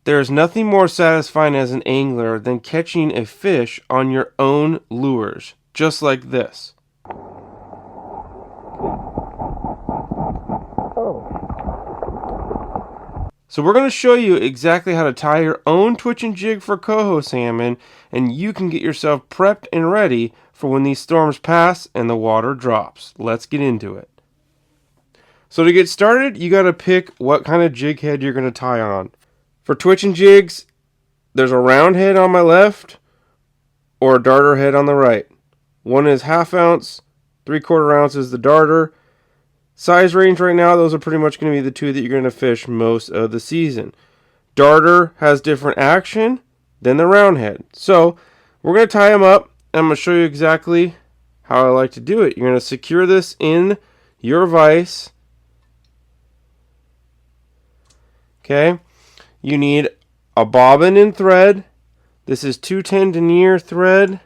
There's nothing more satisfying as an angler than catching a fish on your own lures, just like this. So we're going to show you exactly how to tie your own twitch and jig for coho salmon, and you can get yourself prepped and ready for when these storms pass and the water drops. Let's get into it. So to get started, you got to pick what kind of jig head you're going to tie on. For twitch and jigs, there's a round head on my left or a darter head on the right. One is 1/2 ounce, 3/4 ounce is the darter. Size range right now, those are pretty much going to be the two that you're going to fish most of the season. Darter has different action than the round head. So we're going to tie them up, and I'm going to show you exactly how I like to do it. You're going to secure this in your vise. Okay. You need a bobbin and thread. This is 210 Denear thread.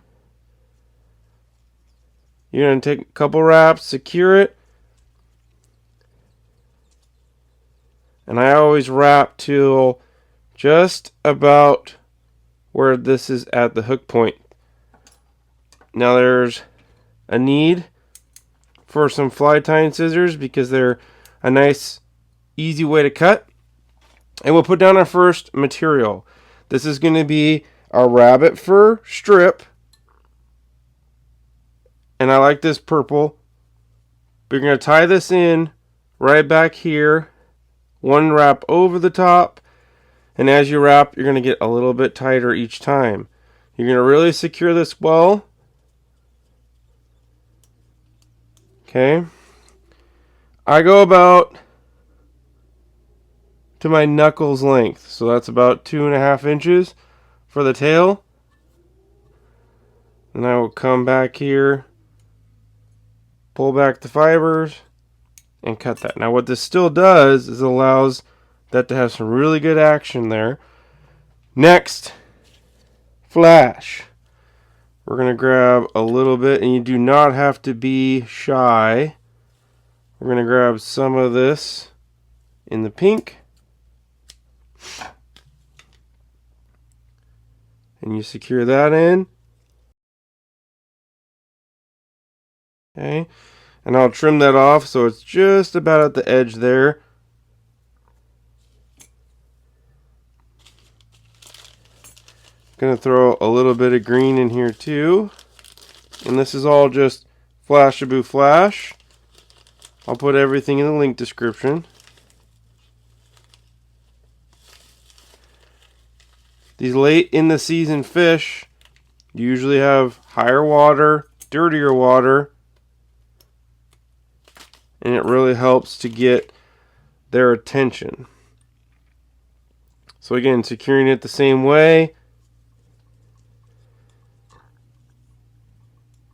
You're going to take a couple wraps, secure it. And I always wrap till just about where this is at the hook point. Now there's a need for some fly tying scissors because they're a nice, easy way to cut. And we'll put down our first material. This is going to be a rabbit fur strip. And I like this purple. But you're going to tie this in right back here. One wrap over the top. And as you wrap, you're going to get a little bit tighter each time. You're going to really secure this well. Okay. I go about to my knuckles length. So that's about 2.5 inches for the tail. And I will come back here, pull back the fibers, and cut that. Now what this still does is allows that to have some really good action there. Next, flash. We're going to grab a little bit, and you do not have to be shy. We're going to grab some of this in the pink. And you secure that in. Okay. And I'll trim that off so it's just about at the edge there. Gonna throw a little bit of green in here too. And this is all just flashabou flash. I'll put everything in the link description. These late in the season fish usually have higher water, dirtier water, and it really helps to get their attention. So again, securing it the same way.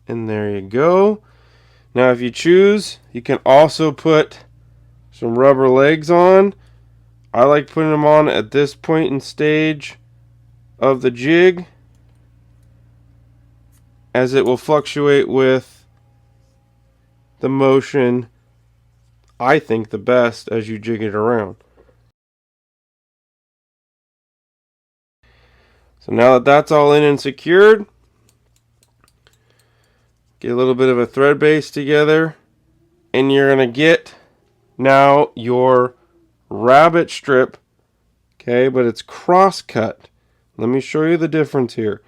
And there you go. Now if you choose, you can also put some rubber legs on. I like putting them on at this point in stage of the jig, as it will fluctuate with the motion, I think, the best as you jig it around. So now that that's all in and secured, get a little bit of a thread base together, and you're going to get now your rabbit strip, okay, but it's crosscut. Let me show you the difference here.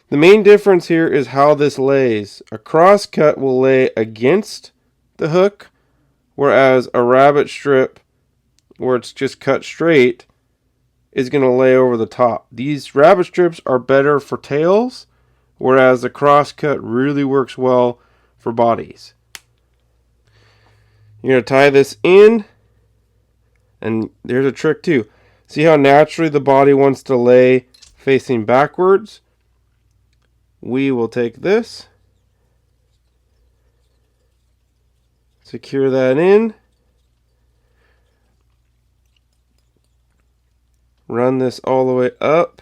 The main difference here is how this lays. A crosscut will lay against the hook, whereas a rabbit strip, where it's just cut straight, is going to lay over the top. These rabbit strips are better for tails, whereas the crosscut really works well for bodies. You're going to tie this in, and there's a trick too. See how naturally the body wants to lay facing backwards? We will take this, secure that in, run this all the way up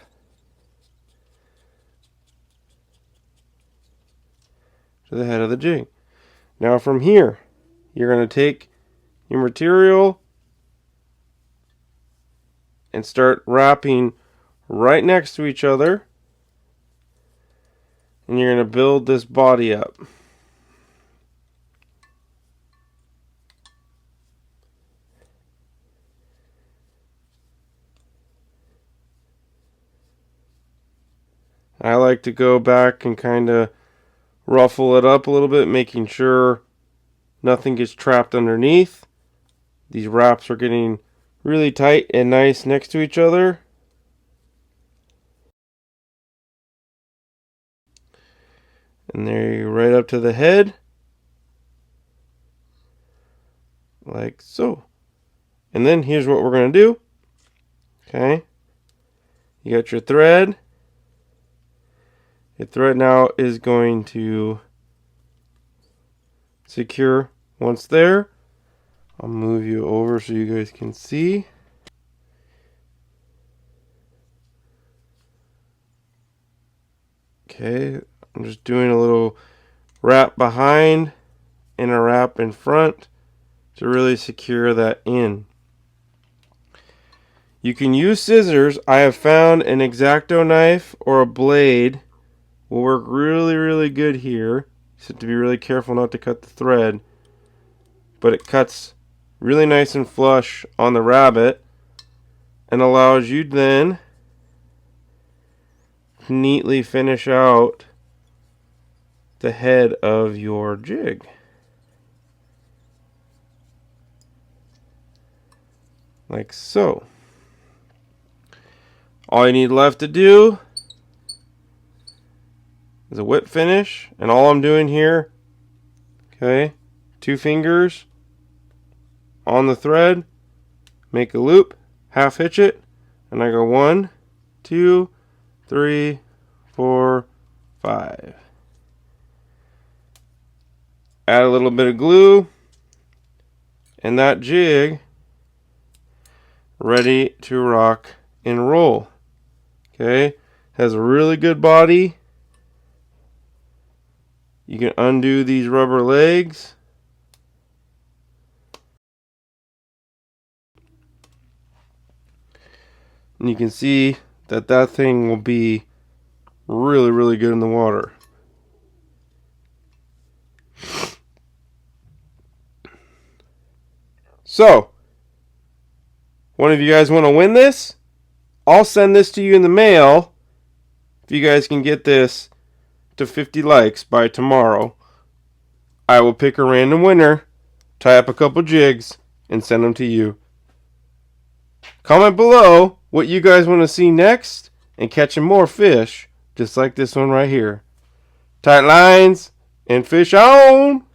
to the head of the jig. Now from here, you're going to take your material and start wrapping right next to each other. And you're going to build this body up. I like to go back and kind of ruffle it up a little bit, making sure nothing gets trapped underneath. These wraps are getting really tight and nice next to each other. And there you go, right up to the head. Like so. And then here's what we're going to do. Okay. You got your thread. Your thread now is going to secure once there. I'll move you over so you guys can see. Okay, I'm just doing a little wrap behind and a wrap in front to really secure that in. You can use scissors. I have found an X-Acto knife or a blade will work really good here. So to be really careful not to cut the thread, but it cuts really nice and flush on the rabbit and allows you then to neatly finish out the head of your jig. Like so. All you need left to do is a whip finish, and all I'm doing here, okay, 2 fingers on the thread, make a loop, half hitch it, and I go 1, 2, 3, 4, 5. Add a little bit of glue, and that jig ready to rock and roll. Okay, has a really good body. You can undo these rubber legs. And you can see that that thing will be really good in the water. So, one of you guys want to win this? I'll send this to you in the mail if you guys can get this to 50 likes by tomorrow. I will pick a random winner, tie up a couple jigs, and send them to you. Comment below what you guys want to see next and catching more fish just like this one right here. Tight lines and fish on!